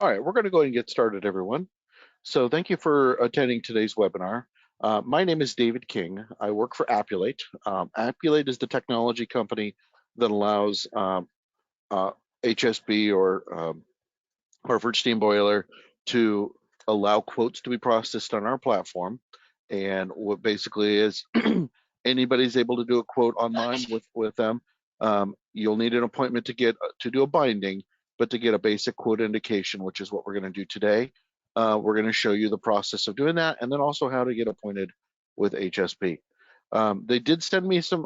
All right, we're going to go ahead and get started, everyone. So thank you for attending today's webinar. My name is David King. I work for Appulate. Appulate is the technology company that allows HSB or Hartford Steam Boiler to allow quotes to be processed on our platform. And what basically is anybody's able to do a quote online with them. You'll need an appointment to do a binding, but to get a basic quote indication, which is what we're going to do today. We're going to show you the process of doing that, and then also how to get appointed with HSB. They did send me some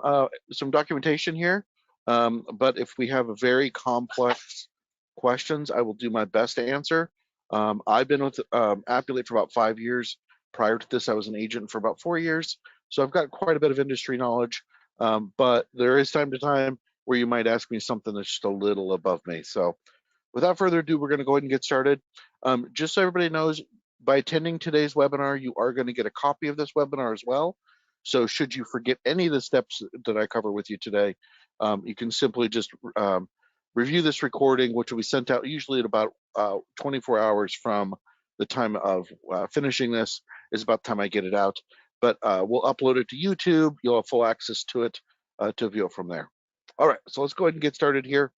documentation here, but if we have a very complex questions, I will do my best to answer. I've been with Appulate for about 5 years. Prior to this, I was an agent for about 4 years. So I've got quite a bit of industry knowledge, but there is time to time where you might ask me something that's just a little above me. So without further ado, we're going to go ahead and get started. Just so everybody knows, by attending today's webinar, you are going to get a copy of this webinar as well. So should you forget any of the steps that I cover with you today, you can simply just review this recording, which will be sent out usually at about 24 hours from the time of finishing this is about the time I get it out. But we'll upload it to YouTube. You'll have full access to it to view it from there. All right, so let's go ahead and get started here.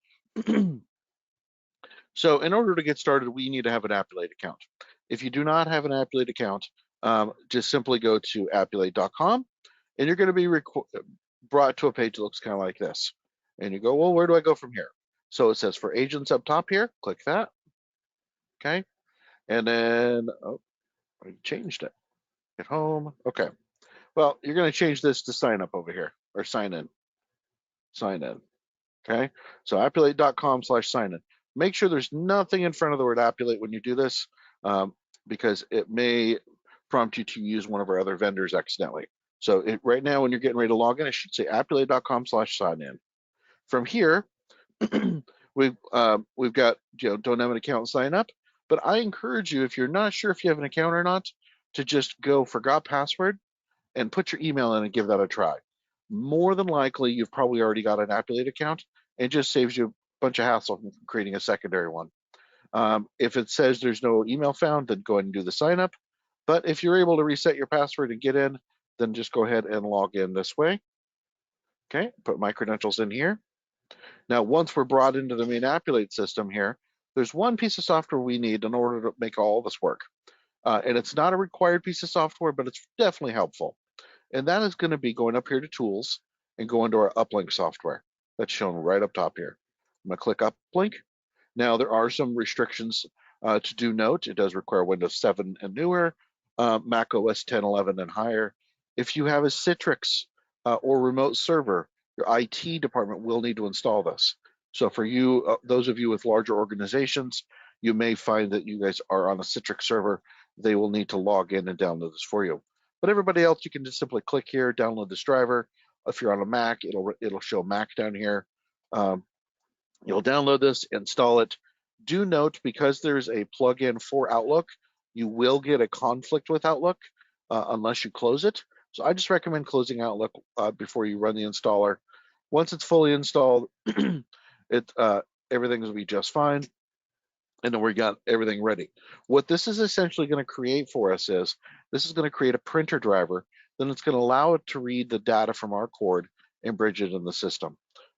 So in order to get started, we need to have an Appulate account. If you do not have an Appulate account, just simply go to appulate.com and you're going to be brought to a page that looks kind of like this. And you go, well, where do I go from here? So it says for agents up top here, click that. Okay. And then, oh, I changed it. Get home. Okay. Well, you're going to change this to sign up over here or sign in. Sign in. Okay. So appulate.com/sign in. Make sure there's nothing in front of the word Appulate when you do this, because it may prompt you to use one of our other vendors accidentally. So right now, when you're getting ready to log in, it should say appulate.com/sign in. From here, we've got, don't have an account, sign up. But I encourage you, if you're not sure if you have an account or not, to just go forgot password and put your email in and give that a try. More than likely, you've probably already got an Appulate account, and it just saves you a bunch of hassle from creating a secondary one. If it says there's no email found, then go ahead and do the sign up. But if you're able to reset your password and get in, then just go ahead and log in this way. Okay, put my credentials in here. Now, once we're brought into the main Appulate system here, there's one piece of software we need in order to make all this work. And it's not a required piece of software, but it's definitely helpful. And that is going to be going up here to Tools and go into our Uplink software. That's shown right up top here. I'm going to click Uplink. Now, there are some restrictions to do note. It does require Windows 7 and newer, Mac OS 10, 11 and higher. If you have a Citrix or remote server, your IT department will need to install this. So for you, those of you with larger organizations, you may find that you guys are on a Citrix server. They will need to log in and download this for you. But everybody else, you can just simply click here, download this driver. If you're on a Mac, it'll show Mac down here. You'll download this, install it. Do note, because there's a plugin for Outlook, you will get a conflict with Outlook unless you close it. So I just recommend closing Outlook before you run the installer. Once it's fully installed, everything will be just fine. And then we got everything ready. What this is essentially going to create for us is, this is going to create a printer driver. Then it's going to allow it to read the data from our cord and bridge it in the system.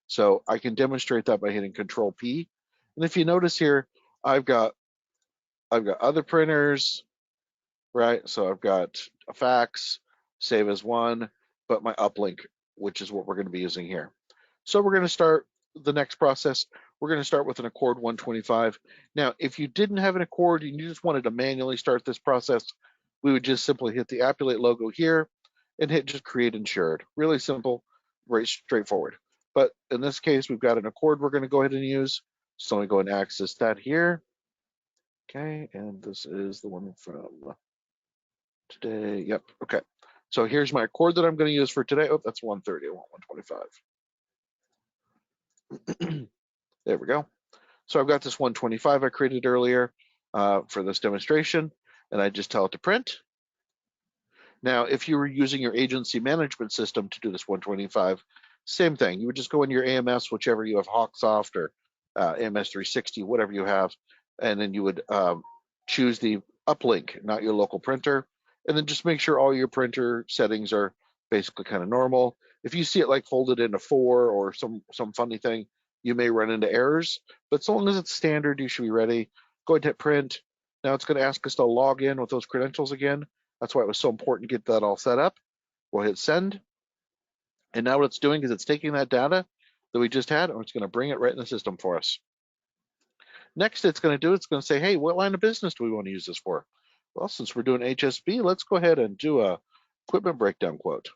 So I can demonstrate that by hitting Control P. And if you notice here, I've got other printers, right? So I've got a fax, save as one, but my uplink, which is what we're going to be using here. So we're going to start the next process. We're going to start with an Accord 125. Now, if you didn't have an Accord and you just wanted to manually start this process, we would just simply hit the Appulate logo here and hit just create insured. Really simple, very straightforward. But in this case, we've got an Accord we're going to go ahead and use. So I'm going to access that here. Okay, and this is the one from today. Yep, okay. So here's my Accord that I'm going to use for today. Oh, that's 130, I want 125. There we go. So I've got this 125 I created earlier for this demonstration, and I just tell it to print. Now, if you were using your agency management system to do this 125, same thing. You would just go in your AMS, whichever you have, Hawksoft or AMS 360, whatever you have, and then you would choose the uplink, not your local printer, and then just make sure all your printer settings are basically kind of normal. If you see it like folded into 4 or some funny thing, you may run into errors, but so long as it's standard, you should be ready. Go ahead and hit print. Now it's going to ask us to log in with those credentials again. That's why it was so important to get that all set up. We'll hit send. And now what it's doing is it's taking that data that we just had and it's going to bring it right in the system for us. Next, it's going to say, hey, what line of business do we want to use this for? Well, since we're doing HSB, let's go ahead and do a equipment breakdown quote.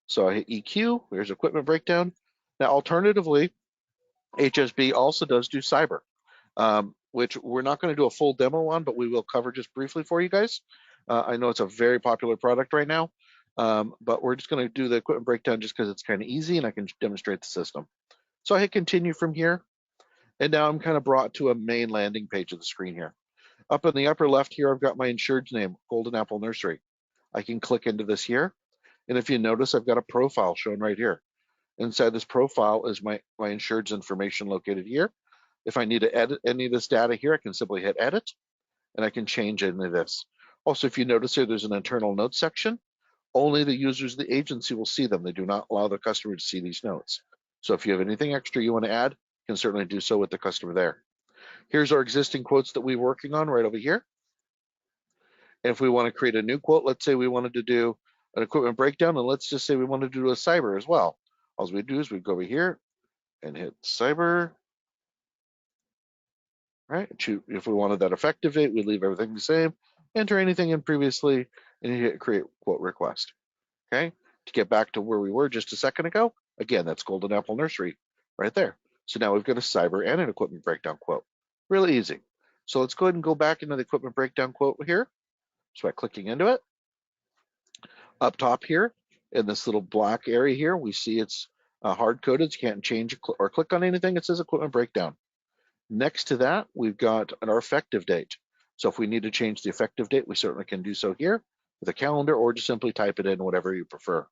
So I hit EQ, there's equipment breakdown. Now, alternatively, HSB also does do cyber, which we're not going to do a full demo on, but we will cover just briefly for you guys. I know it's a very popular product right now, but we're just going to do the equipment breakdown just because it's kind of easy and I can demonstrate the system. So I hit continue from here. And now I'm kind of brought to a main landing page of the screen here. Up in the upper left here, I've got my insured's name, Golden Apple Nursery. I can click into this here. And if you notice, I've got a profile shown right here. Inside this profile is my insured's information located here. If I need to edit any of this data here, I can simply hit edit and I can change any of this. Also, if you notice here, there's an internal notes section. Only the users of the agency will see them. They do not allow the customer to see these notes. So if you have anything extra you want to add, you can certainly do so with the customer there. Here's our existing quotes that we're working on right over here. And if we want to create a new quote, let's say we wanted to do an equipment breakdown, and let's just say we wanted to do a cyber as well. All we do is we go over here and hit cyber, right? If we wanted that effective date, we leave everything the same, enter anything in previously, and you hit create quote request, okay? To get back to where we were just a second ago, again, that's Golden Apple Nursery right there. So now we've got a cyber and an equipment breakdown quote. Really easy. So let's go ahead and go back into the equipment breakdown quote here. So by clicking into it, up top here in this little black area here, we see it's hard coded. So you can't change or click on anything. It says equipment breakdown. Next to that, we've got our effective date. So if we need to change the effective date, we certainly can do so here with a calendar, or just simply type it in, whatever you prefer.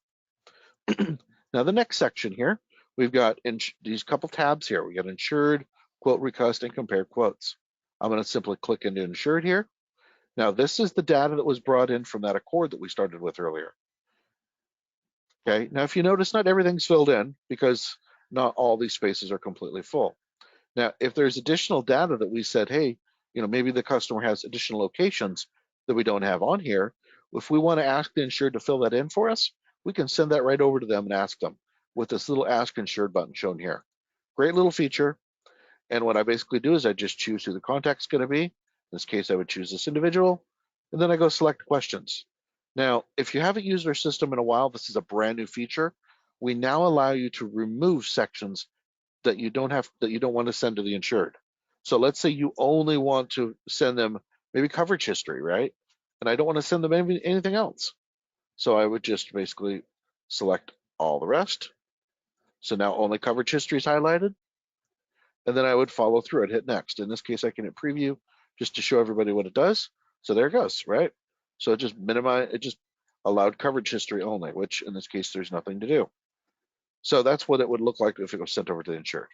Now the next section here, we've got these couple tabs here. We got insured, quote request, and compare quotes. I'm going to simply click into insured here. Now this is the data that was brought in from that accord that we started with earlier. Okay, now if you notice, not everything's filled in because not all these spaces are completely full. Now, if there's additional data that we said, hey, maybe the customer has additional locations that we don't have on here, if we want to ask the insured to fill that in for us, we can send that right over to them and ask them with this little Ask Insured button shown here. Great little feature. And what I basically do is I just choose who the contact's going to be. In this case, I would choose this individual, and then I go select questions. Now, if you haven't used our system in a while, this is a brand new feature. We now allow you to remove sections that you don't want to send to the insured. So let's say you only want to send them maybe coverage history, right? And I don't want to send them anything else. So I would just basically select all the rest. So now only coverage history is highlighted. And then I would follow through and hit next. In this case, I can hit preview just to show everybody what it does. So there it goes, right? So it just allowed coverage history only, which in this case, there's nothing to do. So that's what it would look like if it was sent over to the insured.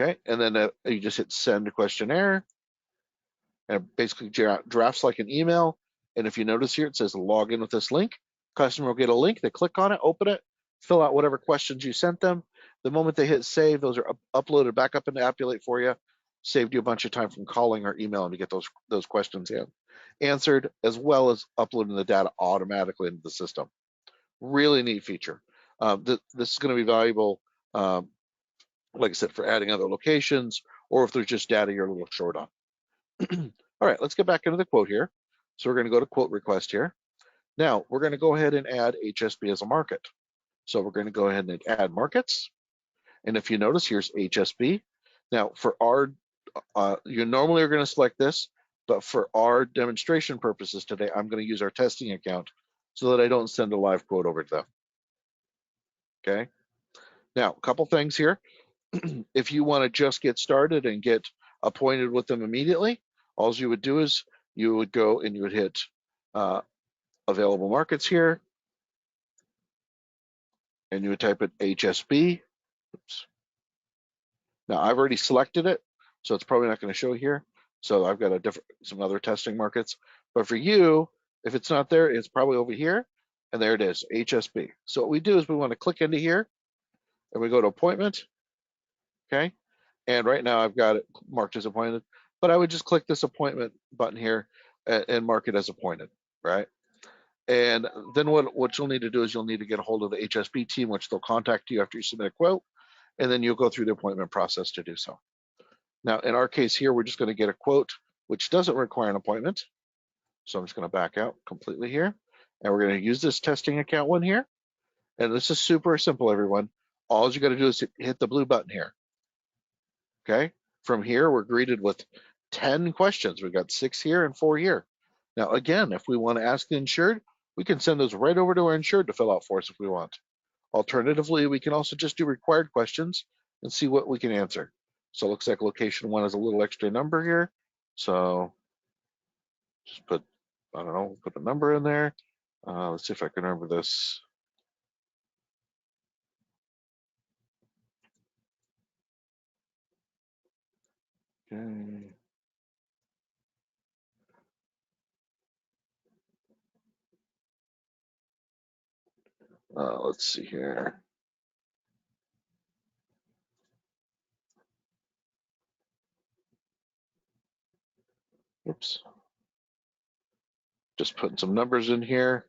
Okay, and then you just hit send questionnaire, and it basically drafts like an email. And if you notice here, it says log in with this link. Customer will get a link. They click on it, open it, fill out whatever questions you sent them. The moment they hit save, those are uploaded back up into Appulate for you. Saved you a bunch of time from calling or emailing to get those questions answered, as well as uploading the data automatically into the system. Really neat feature. This is going to be valuable, like I said, for adding other locations, or if there's just data you're a little short on. All right, let's get back into the quote here. So we're going to go to quote request here. Now we're going to go ahead and add HSB as a market. So we're going to go ahead and add markets. And if you notice, here's HSB. Now for our, you normally are going to select this, but for our demonstration purposes today, I'm going to use our testing account so that I don't send a live quote over to them. Okay. Now, a couple things here. If you want to just get started and get appointed with them immediately, all you would do is you would go and you would hit available markets here, and you would type in HSB. Oops. Now I've already selected it, so it's probably not going to show here. So I've got some other testing markets. But for you, if it's not there, it's probably over here. And there it is, HSB. So what we do is we want to click into here and we go to appointment. Okay. And right now I've got it marked as appointed, but I would just click this appointment button here and mark it as appointed, right? And then what you'll need to do is you'll need to get a hold of the HSB team, which they'll contact you after you submit a quote, and then you'll go through the appointment process to do so. Now, in our case here, we're just going to get a quote, which doesn't require an appointment. So I'm just going to back out completely here, and we're going to use this testing account one here. And this is super simple, everyone. All you got to do is hit the blue button here. Okay. From here, we're greeted with 10 questions. We've got 6 here and 4 here. Now, again, if we want to ask the insured, we can send those right over to our insured to fill out for us if we want. Alternatively, we can also just do required questions and see what we can answer. So it looks like location 1 has a little extra number here. So just put, I don't know, put the number in there. Let's see if I can remember this. Okay. Let's see here. Oops. Just putting some numbers in here.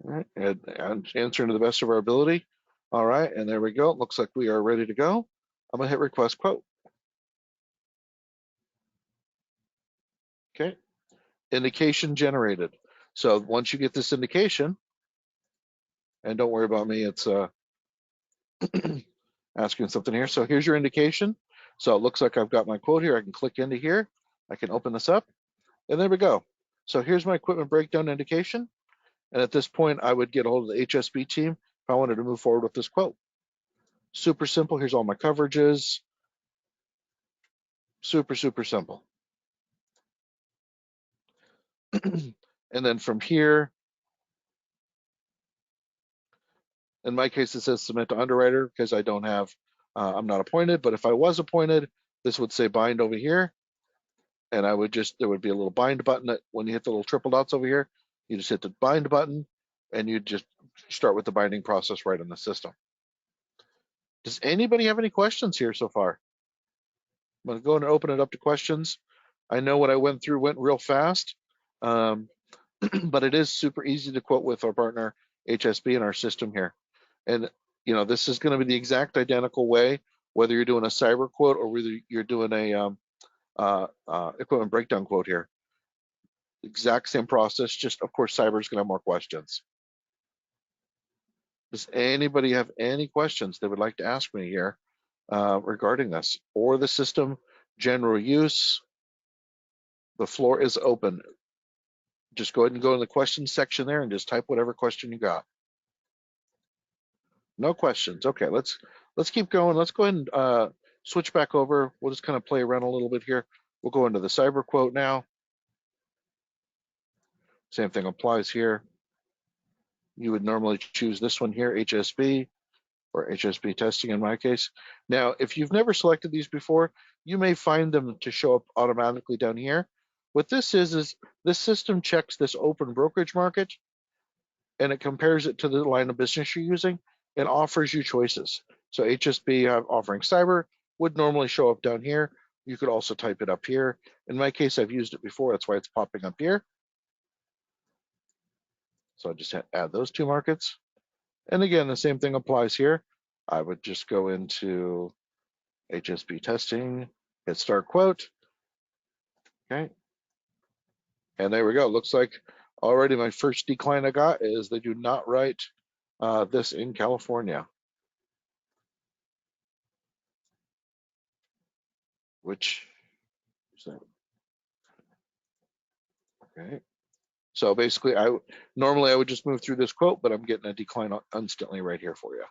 All right, and answering to the best of our ability. All right, and there we go. It looks like we are ready to go. I'm gonna hit request quote. Okay, indication generated. So once you get this indication, and don't worry about me, it's asking something here. So here's your indication. So it looks like I've got my quote here. I can click into here. I can open this up, and there we go. So here's my equipment breakdown indication. And at this point, I would get a hold of the HSB team if I wanted to move forward with this quote. Super simple. Here's all my coverages. Super, super simple. And then from here, in my case, it says submit to underwriter because I don't have, I'm not appointed, but if I was appointed, this would say bind over here. And I would just, there would be a little bind button that when you hit the little triple dots over here, you just hit the bind button and you just start with the binding process right in the system. Does anybody have any questions here so far? I'm going to go and open it up to questions. I know what I went through went real fast, but it is super easy to quote with our partner HSB in our system here. And you know, this is going to be the exact identical way, whether you're doing a cyber quote or whether you're doing a equipment breakdown quote here. Exact same process, just of course cyber is going to have more questions. Does anybody have any questions they would like to ask me here regarding this or the system general use? The floor is open. Just go ahead and go in the questions section there and just type whatever question you got. No questions. Okay, let's keep going. Let's go ahead and switch back over. We'll just kind of play around a little bit here. We'll go into the cyber quote now. Same thing applies here. You would normally choose this one here, HSB or HSB testing in my case. Now, if you've never selected these before, you may find them to show up automatically down here. What this is this system checks this open brokerage market and it compares it to the line of business you're using and offers you choices. So HSB offering cyber would normally show up down here. You could also type it up here. In my case, I've used it before. That's why it's popping up here. So I just add those 2 markets. And again, the same thing applies here. I would just go into HSB testing, hit start quote. Okay. And there we go. Looks like already my first decline I got is they do not write this in California. Which is that? Okay. So basically, normally I would just move through this quote, but I'm getting a decline instantly right here for you.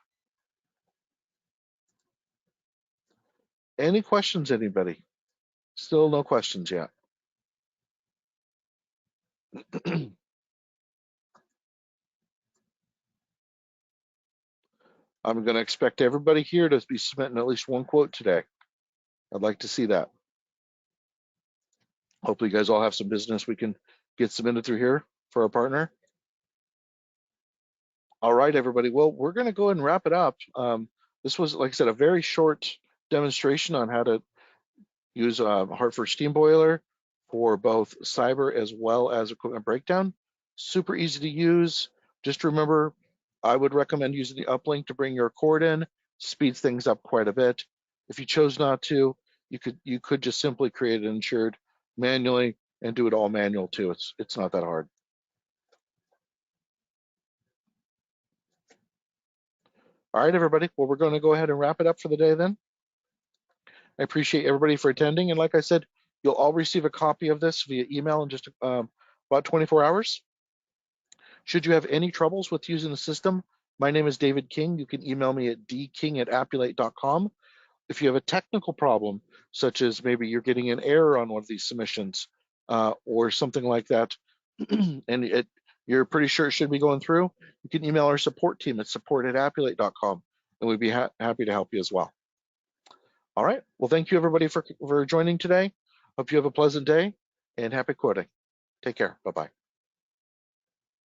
Any questions, anybody? Still no questions yet. I'm going to expect everybody here to be submitting at least 1 quote today. I'd like to see that. Hopefully you guys all have some business we can get submitted through here for our partner. All right, everybody. Well, we're going to go ahead and wrap it up. This was, like I said, a very short demonstration on how to use Hartford Steam Boiler for both cyber as well as equipment breakdown. Super easy to use. Just remember, I would recommend using the uplink to bring your cord in. Speeds things up quite a bit. If you chose not to, you could just simply create an insured manually and do it all manual too. It's not that hard. All right, everybody. Well, we're going to go ahead and wrap it up for the day then. I appreciate everybody for attending. And like I said, you'll all receive a copy of this via email in just about 24 hours. Should you have any troubles with using the system, my name is David King. You can email me at dking@appulate.com. If you have a technical problem, such as maybe you're getting an error on one of these submissions or something like that, and you're pretty sure it should be going through, you can email our support team at support@appulate.com, and we'd be happy to help you as well. All right. Well, thank you everybody for joining today. Hope you have a pleasant day and happy quoting. Take care. Bye-bye.